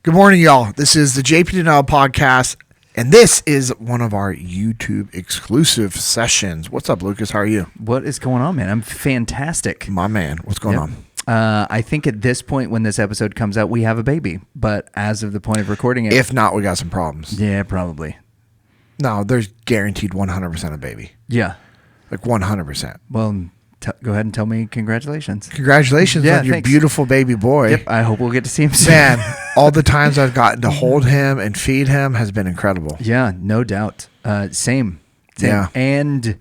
Good morning, y'all. This is the JP Dinnell podcast, and this is one of our YouTube exclusive sessions. What's up, Lucas? How are you? What is going on, man? I'm fantastic. My man, what's going on? I think at this point when this episode comes out, we have a baby. But as of the point of recording it... If not, we got some problems. Yeah, probably. No, there's guaranteed 100% a baby. Yeah. Like 100%. Well, go ahead and tell me congratulations. Congratulations on your beautiful baby boy. Yep, I hope we'll get to see him soon. Man, all the times I've gotten to hold him and feed him has been incredible. Yeah, no doubt. Same. Yeah. And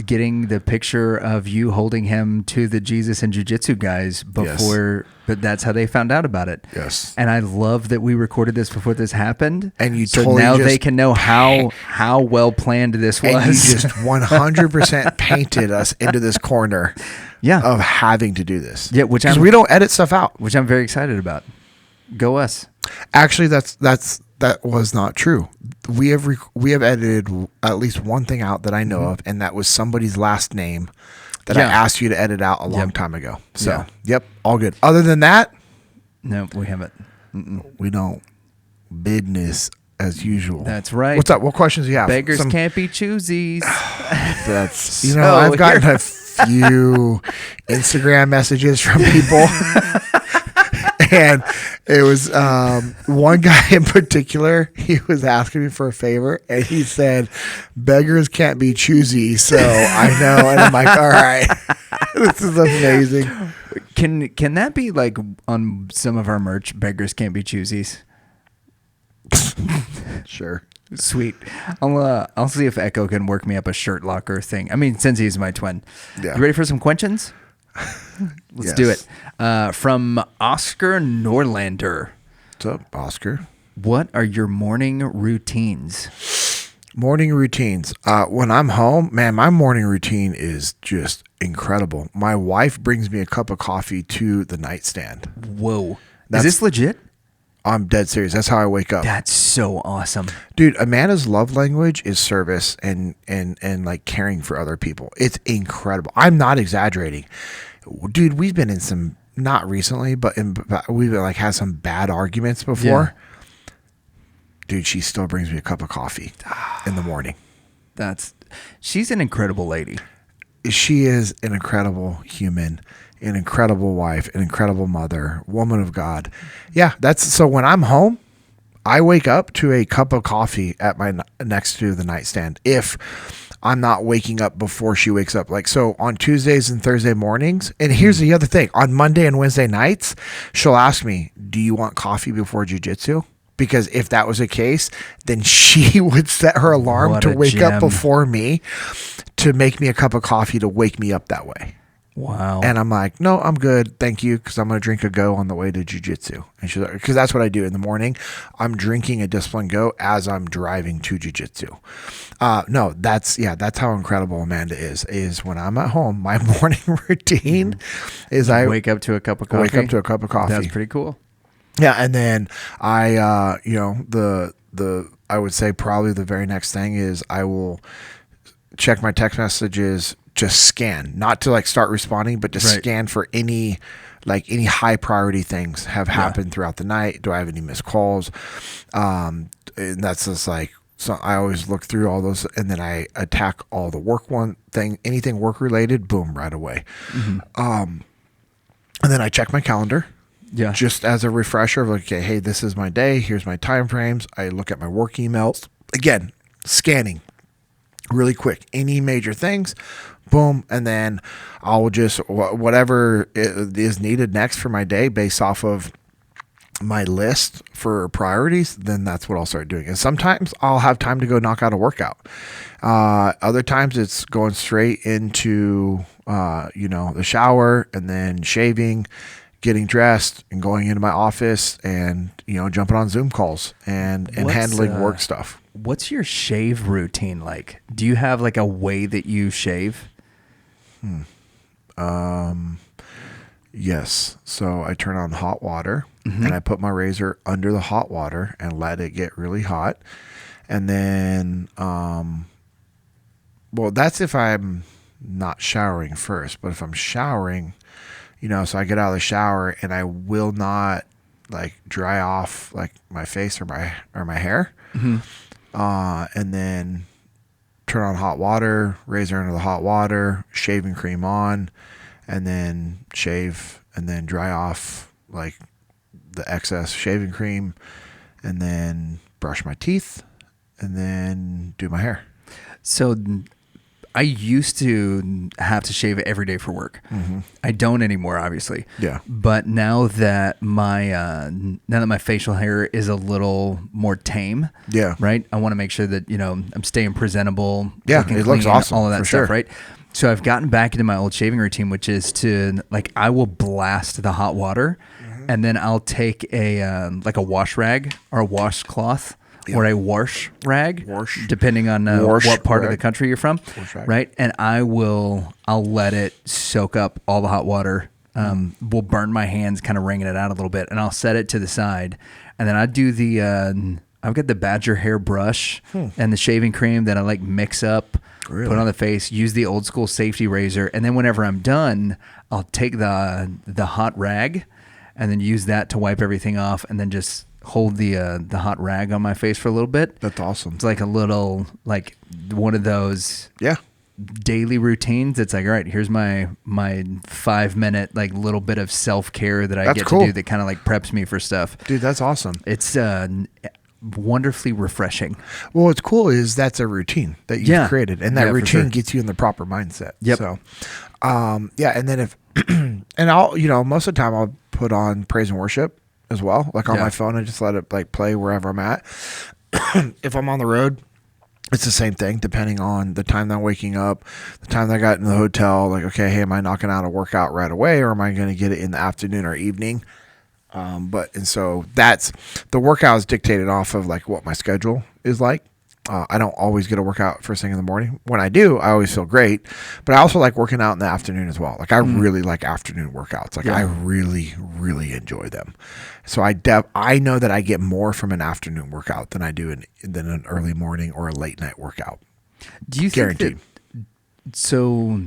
getting the picture of you holding him to the Jesus and Jiu-Jitsu guys before, but that's how they found out about it. Yes. And I love that we recorded this before this happened. And you so totally now they can know how well planned this was. And you just 100% painted us into this corner of having to do this. Yeah, because we don't edit stuff out. Which I'm very excited about. Go us. Actually, that was not true. We have edited at least one thing out that I know of, and that was somebody's last name that I asked you to edit out a long time ago. So, all good. Other than that, no, we haven't. We don't. Business as usual. That's right. What's up? What questions do you have? Beggars can't be choosies. That's I've gotten a few Instagram messages from people. And it was one guy in particular, he was asking me for a favor, and he said, beggars can't be choosy, so I know. And I'm like, all right, this is amazing. Can that be like on some of our merch, beggars can't be choosies? Sure. Sweet. I'll see if Echo can work me up a shirt locker thing. I mean, since he's my twin. Yeah. You ready for some questions? Let's do it. From Oscar Norlander. What's up, Oscar? What are your morning routines? Morning routines. When I'm home, man, my morning routine is just incredible. My wife brings me a cup of coffee to the nightstand. Whoa. Is this legit? I'm dead serious. That's how I wake up. That's so awesome. Dude, Amanda's love language is service and like caring for other people. It's incredible. I'm not exaggerating. Dude, we've been in some, not recently, but we've like had some bad arguments before. Yeah. Dude, she still brings me a cup of coffee in the morning. She's an incredible lady. She is an incredible human, an incredible wife, an incredible mother, woman of God. Yeah, so when I'm home, I wake up to a cup of coffee at my next to the nightstand. If I'm not waking up before she wakes up, like so on Tuesdays and Thursday mornings. And here's the other thing: on Monday and Wednesday nights, she'll ask me, "Do you want coffee before jiu-jitsu?" Because if that was the case, then she would set her alarm to wake up before me to make me a cup of coffee to wake me up that way. Wow. And I'm like, no, I'm good. Thank you. Because I'm going to drink a go on the way to jiu-jitsu. And she's like, because that's what I do in the morning. I'm drinking a discipline go as I'm driving to jiu-jitsu. No, that's how incredible Amanda is when I'm at home. My morning routine is I wake up to a cup of coffee. That's pretty cool. Yeah. And then I, I would say probably the very next thing is I will check my text messages. Just scan, not to like start responding, but to scan for any high priority things have happened throughout the night. Do I have any missed calls? And that's just like, so I always look through all those, and then I attack all the anything work related, boom, right away. Mm-hmm. And then I check my calendar. Yeah. Just as a refresher of like, okay, hey, this is my day. Here's my time frames. I look at my work emails. Again, scanning really quick. Any major things, boom. And then I'll just, whatever is needed next for my day based off of my list for priorities, then that's what I'll start doing. And sometimes I'll have time to go knock out a workout. Other times it's going straight into, the shower and then shaving, getting dressed and going into my office and, jumping on Zoom calls and handling work stuff. What's your shave routine like? Do you have like a way that you shave? Yes. So I turn on hot water and I put my razor under the hot water and let it get really hot. And then, that's if I'm not showering first, but if I'm showering, so I get out of the shower and I will not like dry off like my face or my hair. And then turn on hot water, razor into the hot water, shaving cream on, and then shave, and then dry off like the excess shaving cream, and then brush my teeth, and then do my hair. So I used to have to shave every day for work. I don't anymore, obviously. Yeah. But now that my facial hair is a little more tame, Yeah. right? I want to make sure that, you know, I'm staying presentable. Yeah, looking it looks clean, awesome, all of that for stuff, sure. right? So I've gotten back into my old shaving routine, which is to like I will blast the hot water, and then I'll take a like a wash rag or a washcloth. Yeah. Or a wash rag, Wash. depending on Wash what part of rag. the country you're from, Rag. right? And I'll let it soak up all the hot water. Will burn my hands, kind of wringing it out a little bit, and I'll set it to the side. And then I do I've got the Badger hair brush and the shaving cream that I like mix up, Really? put on the face, use the old school safety razor, and then whenever I'm done, I'll take the hot rag and then use that to wipe everything off, and then just hold the hot rag on my face for a little bit. That's awesome. It's like a little, like one of those Yeah. daily routines. It's like, all right, here's my 5 minute, like little bit of self-care that I That's get cool. to do that kind of like preps me for stuff. Dude, that's awesome. It's wonderfully refreshing. Well, what's cool is that's a routine that you've created, and that Yeah, for routine sure. gets you in the proper mindset. Yep. So, yeah, and then if, and I'll, you know, most of the time I'll put on praise and worship as well, like on Yeah. my phone, and just let it like play wherever I'm at. If I'm on the road, it's the same thing, depending on the time that I'm waking up, the time that I got in the hotel. Like, okay, hey, am I knocking out a workout right away, or am I going to get it in the afternoon or evening? And so that's the workout is dictated off of like what my schedule is like. I don't always get a workout first thing in the morning. When I do, I always feel great, but I also like working out in the afternoon as well. Like I really like afternoon workouts. Like I really, really enjoy them. So I know that I get more from an afternoon workout than I do than an early morning or a late night workout. Do you Guaranteed. think that, so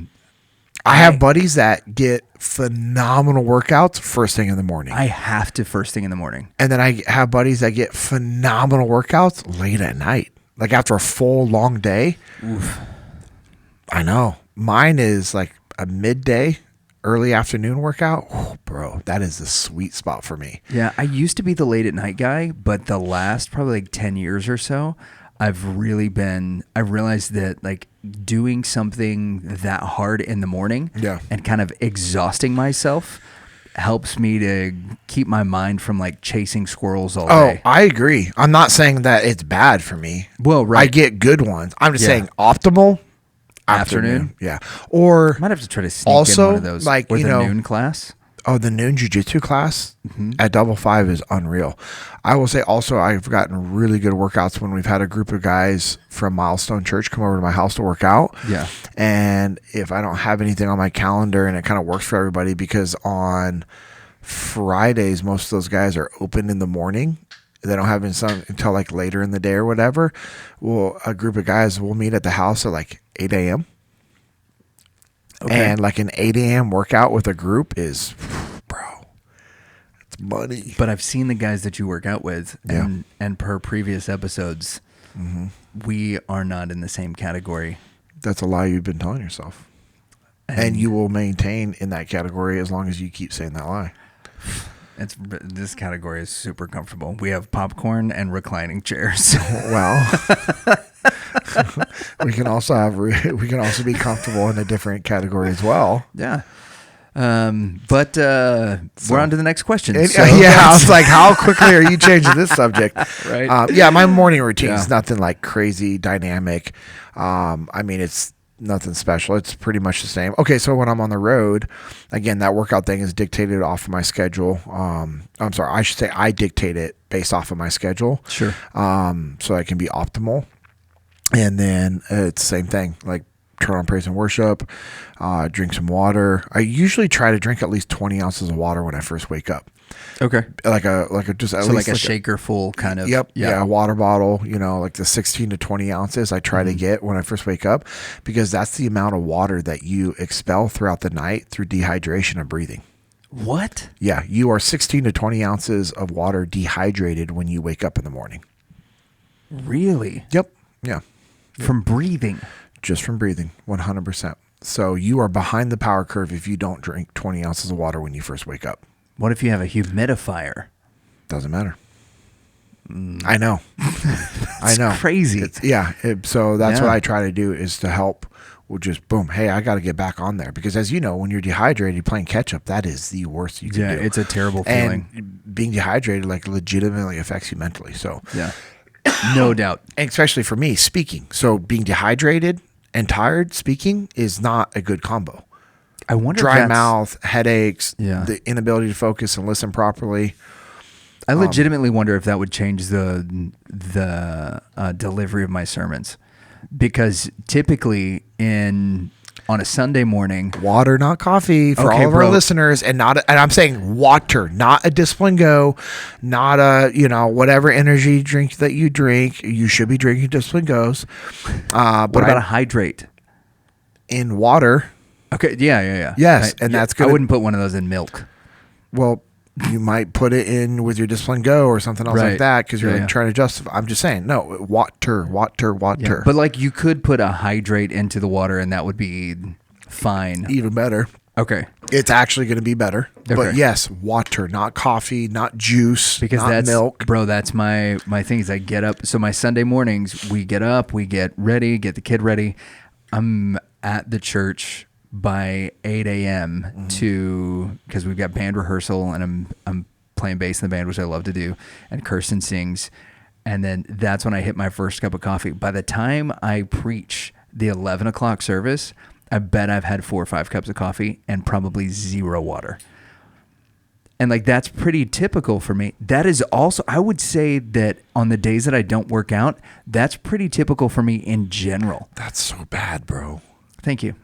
I have buddies that get phenomenal workouts first thing in the morning. I have to first thing in the morning. And then I have buddies that get phenomenal workouts late at night, like after a full long day. Oof. I know. Mine is like a midday, early afternoon workout. Oh, bro, that is the sweet spot for me. Yeah, I used to be the late at night guy, but the last probably like 10 years or so, I realized that like doing something that hard in the morning and kind of exhausting myself helps me to keep my mind from like chasing squirrels all day. Oh, I agree. I'm not saying that it's bad for me. Well, right. I get good ones. I'm just saying optimal afternoon. Yeah. Or I might have to try to sneak also, in one of those, like, or you the know, noon class. Oh, the noon jiu-jitsu class at Double Five is unreal. I will say also I've gotten really good workouts when we've had a group of guys from Milestone Church come over to my house to work out. Yeah. And if I don't have anything on my calendar, and it kind of works for everybody, because on Fridays, most of those guys are open in the morning. They don't have until like later in the day or whatever. Well, a group of guys will meet at the house at like 8 a.m. Okay. And like an 8 a.m. workout with a group is, bro, it's money. But I've seen the guys that you work out with, and per previous episodes, we are not in the same category. That's a lie you've been telling yourself. And you will maintain in that category as long as you keep saying that lie. This category is super comfortable. We have popcorn and reclining chairs. Well, we can also be comfortable in a different category as well. Yeah. But we're on to the next question. I was like, how quickly are you changing this subject? Right. Yeah, my morning routine is nothing like crazy dynamic. I mean, it's nothing special. It's pretty much the same. Okay, so when I'm on the road, again, that workout thing is dictated off of my schedule. I'm sorry, I should say I dictate it based off of my schedule. Sure. So I can be optimal. And then it's the same thing, like turn on praise and worship, drink some water. I usually try to drink at least 20 ounces of water when I first wake up. Okay. Like a shaker full kind of. Yep. Yeah. A water bottle, like the 16 to 20 ounces I try to get when I first wake up, because that's the amount of water that you expel throughout the night through dehydration and breathing. What? Yeah, you are 16 to 20 ounces of water dehydrated when you wake up in the morning. Really? Yep. Yeah. From breathing? Just from breathing, 100%. So you are behind the power curve if you don't drink 20 ounces of water when you first wake up. What if you have a humidifier? Doesn't matter. I know. I know. Crazy. So that's what I try to do is to help. We'll just boom. Hey, I got to get back on there because, as you know, when you're dehydrated, playing catch up, that is the worst you can do. Yeah, it's a terrible feeling. And being dehydrated legitimately affects you mentally. So yeah, no doubt. And especially for me, speaking. So being dehydrated and tired, speaking is not a good combo. I wonder. Dry mouth, headaches, Yeah. the inability to focus and listen properly. I legitimately wonder if that would change the delivery of my sermons, because typically on a Sunday morning, water, not coffee, for all of our listeners, and I'm saying water, not a Discipline Go, not a whatever energy drink that you drink. You should be drinking Discipline Goes. What about a hydrate in water? Okay, yeah. Yes, that's good. I wouldn't put one of those in milk. Well, you might put it in with your Discipline Go or something else like that because you're trying to justify. I'm just saying, no, water. Yeah, but like you could put a hydrate into the water and that would be fine. Even better. Okay. It's actually going to be better. Okay. But yes, water, not coffee, not juice, because not milk. Bro, that's my thing is I get up. So my Sunday mornings, we get up, we get ready, get the kid ready. I'm at the church by 8 a.m. because we've got band rehearsal and I'm playing bass in the band, which I love to do, and Kirsten sings, and then that's when I hit my first cup of coffee. By the time I preach the 11 o'clock service, I bet I've had 4 or 5 cups of coffee and probably 0 water. And like that's pretty typical for me. That is also, I would say that on the days that I don't work out, that's pretty typical for me in general. That's so bad, bro. Thank you.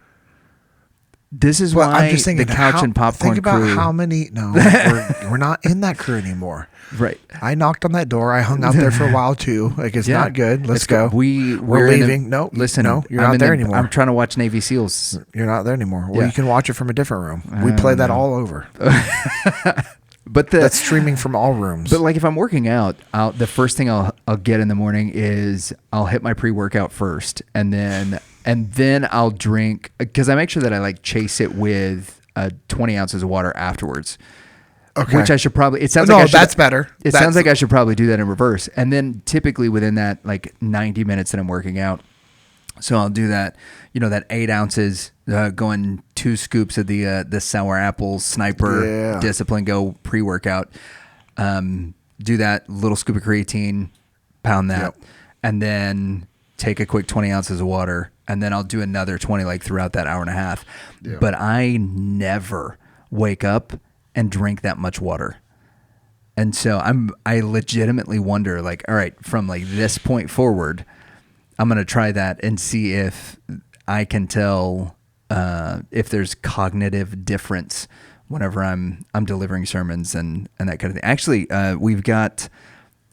This is why I'm just thinking, the couch and popcorn think about crew. how many. No, we're not in that crew anymore. Right. I knocked on that door. I hung out there for a while too. Like it's not good. Let's go. We're leaving. No, listen. No, you're not there anymore. I'm trying to watch Navy SEALs. You're not there anymore. Well, you can watch it from a different room. We play that all over. But that's streaming from all rooms. But like if I'm working out, the first thing I'll get in the morning is I'll hit my pre-workout first, and then I'll drink, because I make sure that I like chase it with 20 ounces of water afterwards. Okay. Which I should probably. It sounds like that's better. Sounds like I should probably do that in reverse, and then typically within that like 90 minutes that I'm working out. So I'll do that, that 8 ounces, going 2 scoops of the sour apple sniper Discipline Go pre-workout. Do that little scoop of creatine, pound that, and then take a quick 20 ounces of water, and then I'll do another 20 like throughout that hour and a half. Yeah. But I never wake up and drink that much water. And so I legitimately wonder, like, all right, from like this point forward, I'm going to try that and see if I can tell if there's cognitive difference whenever I'm delivering sermons and that kind of thing. Actually, we've got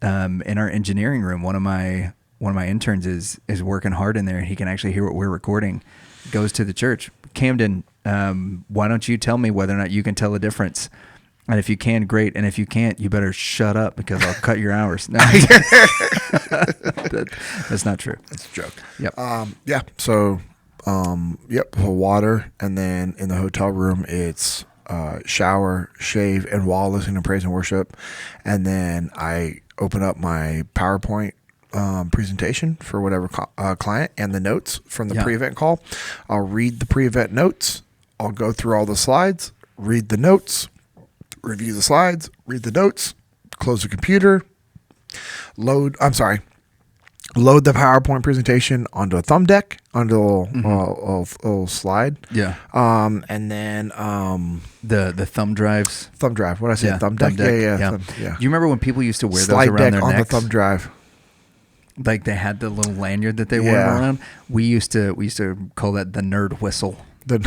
in our engineering room, one of my interns is working hard in there, and he can actually hear what we're recording. Goes to the church. Camden, why don't you tell me whether or not you can tell a difference? And if you can, great. And if you can't, you better shut up because I'll cut your hours. No, that's not true. That's a joke. Yep. So, water, and then in the hotel room, it's shower, shave, and while listening to praise and worship, and then I open up my PowerPoint presentation for whatever client and the notes from the pre-event call. I'll read the pre-event notes. I'll go through all the slides, read the notes, review the slides, read the notes, close the computer, load the PowerPoint presentation onto a thumb deck, onto a little slide. Yeah. And then the thumb drives. Thumb drive. What did I say? Yeah, thumb deck? Yeah. Do you remember when people used to wear slide those around deck their on necks? the thumb drive. Like they had the little lanyard that they wore around. We used to call that the nerd whistle. That's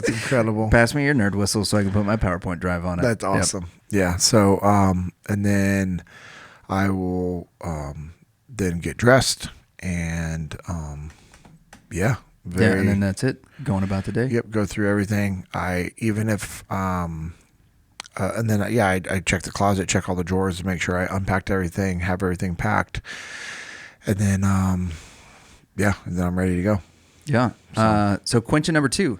incredible. Pass me your nerd whistle so I can put my PowerPoint drive on it. That's awesome. Yep. Yeah. So, and then I will then get dressed and And then that's it. Going about the day. Yep. Go through everything. I check the closet, check all the drawers to make sure I unpacked everything, have everything packed. And then, and then I'm ready to go. Yeah. So question number 2,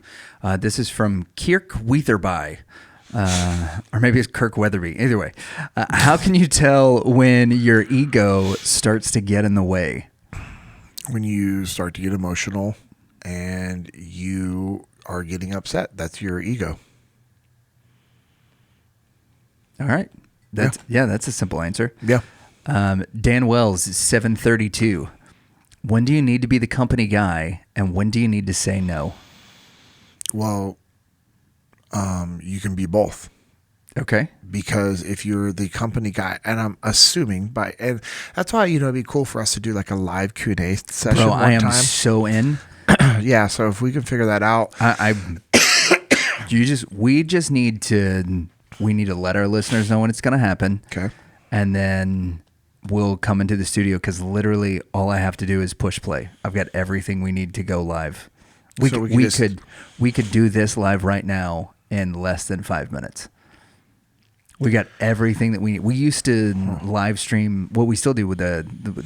this is from Kirk Weatherby, or maybe it's Kirk Weatherby. Either way, how can you tell when your ego starts to get in the way? When you start to get emotional and you are getting upset, that's your ego. All right. That's a simple answer. Yeah. Dan Wells, 732. When do you need to be the company guy, and when do you need to say no? Well, you can be both. Okay. Because if you're the company guy, and I'm assuming and that's why, it'd be cool for us to do like a live Q&A session. Bro, I am so in. Yeah. So if we can figure that out, we need to let our listeners know when it's going to happen. Okay. And then we'll come into the studio, because literally all I have to do is push play. I've got everything we need to go live. We could do this live right now in less than 5 minutes. We got everything that we need. We used to live stream, what we still do with the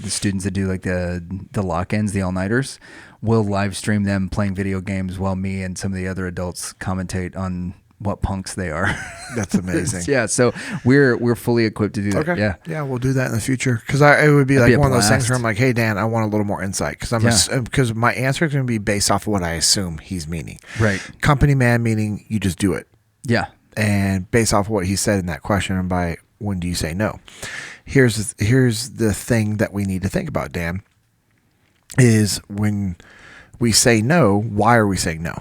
students that do like the lock-ins, the all-nighters. We'll live stream them playing video games while me and some of the other adults commentate on what punks they are. That's amazing. Yeah, so we're fully equipped to do that. Okay. Yeah, we'll do that in the future, because it would be like one of those things where I'm like, hey Dan, I want a little more insight, because my answer is going to be based off of what I assume he's meaning. Right. Company man meaning you just do it. Yeah. And based off of what he said in that question, and by when do you say no? Here's the thing that we need to think about, Dan, is when we say no, why are we saying no?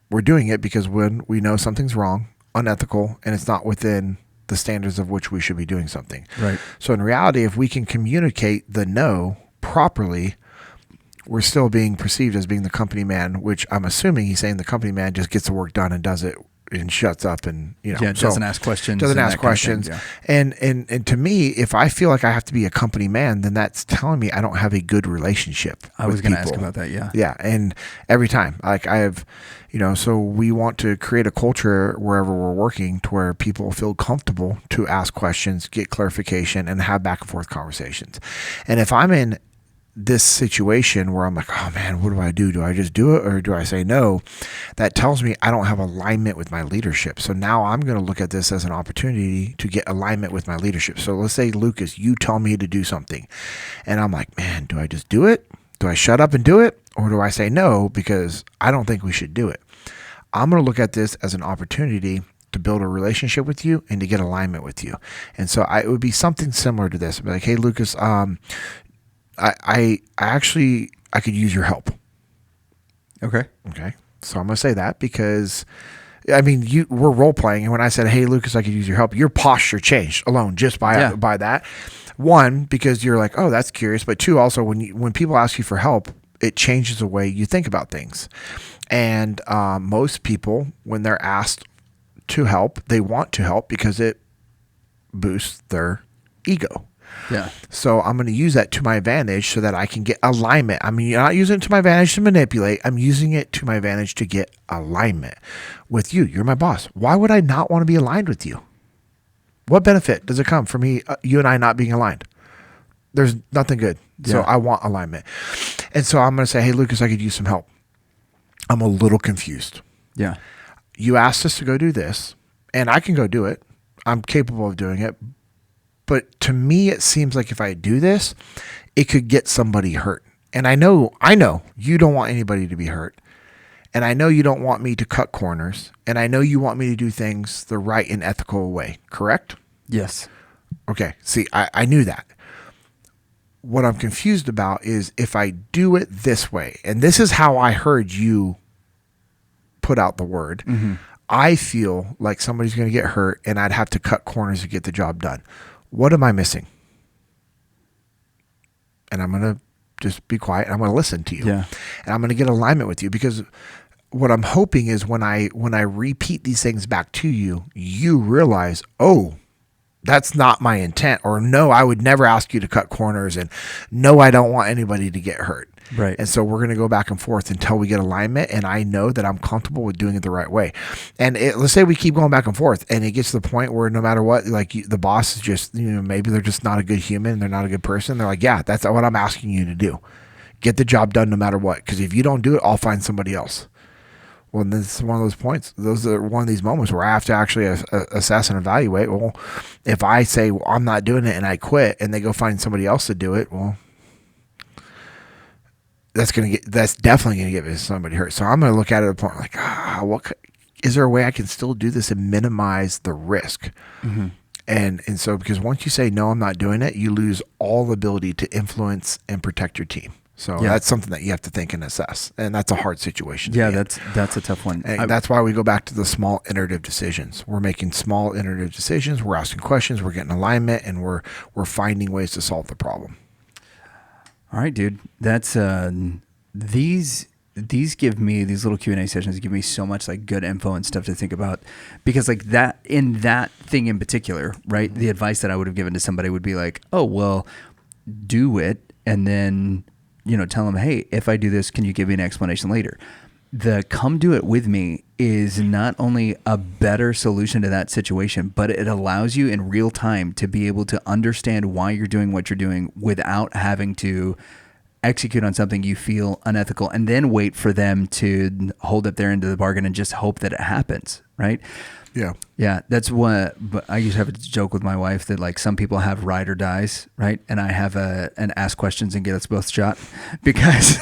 We're doing it because when we know something's wrong, unethical, and it's not within the standards of which we should be doing something. Right. So in reality, if we can communicate the no properly, we're still being perceived as being the company man, which I'm assuming he's saying the company man just gets the work done and does it and shuts up and, doesn't ask questions. Yeah. And to me, if I feel like I have to be a company man, then that's telling me I don't have a good relationship. I was going to ask about that. Yeah. Yeah. And every time, like I have, so we want to create a culture wherever we're working to where people feel comfortable to ask questions, get clarification, and have back and forth conversations. And if I'm in this situation where I'm like, oh man, what do I do? Do I just do it, or do I say no? That tells me I don't have alignment with my leadership. So now I'm going to look at this as an opportunity to get alignment with my leadership. So let's say, Lucas, you tell me to do something, and I'm like, man, do I just do it? Do I shut up and do it? Or do I say no because I don't think we should do it? I'm going to look at this as an opportunity to build a relationship with you and to get alignment with you. And so it would be something similar to this. I'd be like, hey, Lucas, I could use your help. Okay. So I'm going to say that because, we're role playing. And when I said, hey, Lucas, I could use your help, your posture changed alone just by that. One, because you're like, oh, that's curious. But two, also when people ask you for help, it changes the way you think about things. And most people, when they're asked to help, they want to help because it boosts their ego. Yeah. So I'm going to use that to my advantage so that I can get alignment. You're not using it to my advantage to manipulate. I'm using it to my advantage to get alignment with you. You're my boss. Why would I not want to be aligned with you? What benefit does it come from you and I not being aligned? There's nothing good. Yeah. So I want alignment. And so I'm going to say, hey, Lucas, I could use some help. I'm a little confused. Yeah. You asked us to go do this, and I can go do it. I'm capable of doing it. But to me, it seems like if I do this, it could get somebody hurt. And I know you don't want anybody to be hurt. And I know you don't want me to cut corners. And I know you want me to do things the right and ethical way. Correct? Yes. Okay. See, I knew that. What I'm confused about is if I do it this way, and this is how I heard you put out the word, I feel like somebody's going to get hurt and I'd have to cut corners to get the job done. What am I missing? And I'm going to just be quiet. And I'm going to listen to you. Yeah. And I'm going to get alignment with you, because what I'm hoping is when I repeat these things back to you, you realize, oh, that's not my intent, or no, I would never ask you to cut corners, and no, I don't want anybody to get hurt. Right. And so we're going to go back and forth until we get alignment, and I know that I'm comfortable with doing it the right way. And let's say we keep going back and forth, and it gets to the point where no matter what, like the boss is just, maybe they're just not a good human, they're not a good person. They're like, yeah, that's what I'm asking you to do. Get the job done no matter what, because if you don't do it, I'll find somebody else. Well, this is one of those points. Those are one of these moments where I have to actually assess and evaluate. Well, if I say, well, I'm not doing it and I quit, and they go find somebody else to do it, well, that's definitely going to get somebody hurt. So I'm going to look at it at a point like, is there a way I can still do this and minimize the risk? Mm-hmm. And so, because once you say, no, I'm not doing it, you lose all the ability to influence and protect your team. So that's something that you have to think and assess. And that's a hard situation. Yeah, that's a tough one. And that's why we go back to the small iterative decisions. We're making small iterative decisions. We're asking questions. We're getting alignment, and we're finding ways to solve the problem. All right, dude. That's these give me, these little Q&A sessions give me so much like good info and stuff to think about, because like that thing in particular, right? The advice that I would have given to somebody would be like, oh, well, do it, and then tell them, hey, if I do this, can you give me an explanation later? The come do it with me is not only a better solution to that situation, but it allows you in real time to be able to understand why you're doing what you're doing without having to execute on something you feel unethical and then wait for them to hold up their end of the bargain and just hope that it happens, right? Yeah. Yeah, that's what. But I used to have a joke with my wife that like some people have ride or dies, right? And I have an ask questions and get us both shot because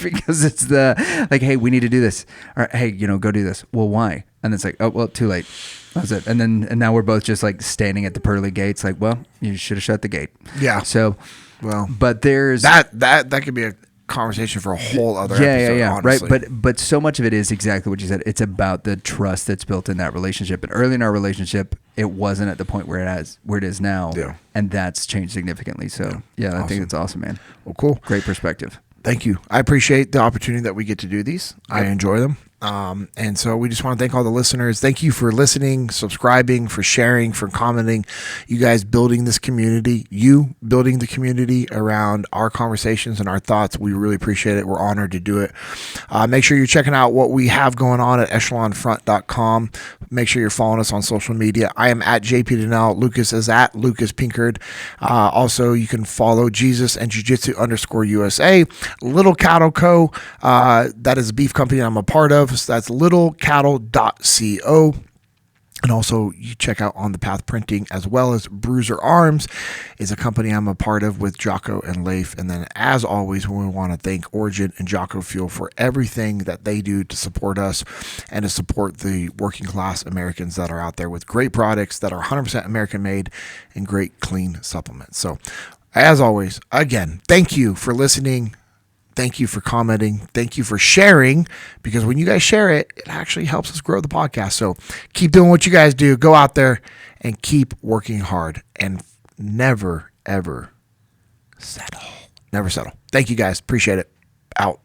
it's the like, hey, we need to do this, or hey, go do this. Well, why? And it's like, oh, well, too late. That's it. And now we're both just like standing at the pearly gates, like, well, you should have shut the gate. Yeah. So, well, but there's that could be a conversation for a whole other episode, honestly. Right, but so much of it is exactly what you said. It's about the trust that's built in that relationship. And early in our relationship, it wasn't at the point where it is now, and that's changed significantly. So I think it's awesome, man. Well, cool, great perspective. Thank you. I appreciate the opportunity that we get to do these. Yep. I enjoy them. And so we just want to thank all the listeners. Thank you for listening, subscribing, for sharing, for commenting. You guys building this community, you building the community around our conversations and our thoughts. We really appreciate it. We're honored to do it. Make sure you're checking out what we have going on at echelonfront.com. Make sure you're following us on social media. I am at JP Dinnell. Lucas is at Lucas Pinkard. Also, you can follow Jesus and Jiu-Jitsu _USA. Little Cattle Co. That is a beef company I'm a part of. So that's littlecattle.co. And also you check out On the Path Printing, as well as Bruiser Arms is a company I'm a part of with Jocko and Leif. And then as always, we want to thank Origin and Jocko Fuel for everything that they do to support us and to support the working class Americans that are out there with great products that are 100% American made and great clean supplements. So as always, again, thank you for listening. Thank you for commenting. Thank you for sharing, because when you guys share it, it actually helps us grow the podcast. So keep doing what you guys do. Go out there and keep working hard, and never, ever settle. Never settle. Thank you guys. Appreciate it. Out.